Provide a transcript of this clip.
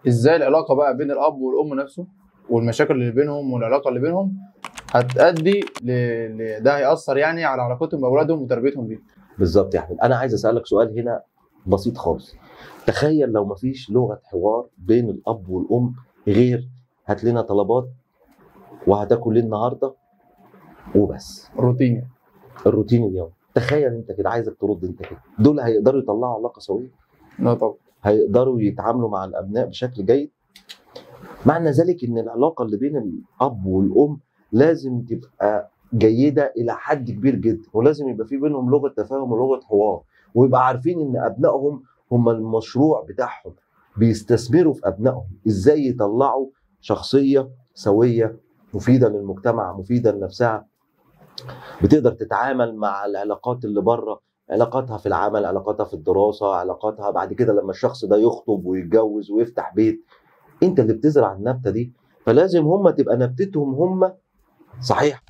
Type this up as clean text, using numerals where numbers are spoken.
ازاي العلاقه بقى بين الاب والام نفسه، والمشاكل اللي بينهم والعلاقه اللي بينهم هتأدي ده هيأثر يعني على علاقتهم باولادهم وتربيتهم بيهم. بالظبط يا احمد. انا عايز اسالك سؤال هنا بسيط خالص. تخيل لو مفيش لغه حوار بين الاب والام غير هات لنا طلبات وهتاكل ايه النهارده وبس. روتين. الروتين اليومي. تخيل انت كده، عايزك ترد انت كده، دول هيقدروا يطلعوا علاقه سويه؟ لا طبعا. هيقدروا يتعاملوا مع الابناء بشكل جيد؟ معنى ذلك ان العلاقه اللي بين الاب والام لازم تبقى جيده الى حد كبير جدا، ولازم يبقى في بينهم لغه تفاهم ولغه حوار، ويبقى عارفين ان ابنائهم هم المشروع بتاعهم، بيستثمروا في ابنائهم ازاي يطلعوا شخصيه سويه مفيده للمجتمع، مفيده لنفسها، بتقدر تتعامل مع العلاقات اللي بره، علاقاتها في العمل، علاقاتها في الدراسه، علاقاتها بعد كده لما الشخص ده يخطب ويتجوز ويفتح بيت. انت اللي بتزرع النبته دي، فلازم هم تبقى نبتتهم هم صحيح.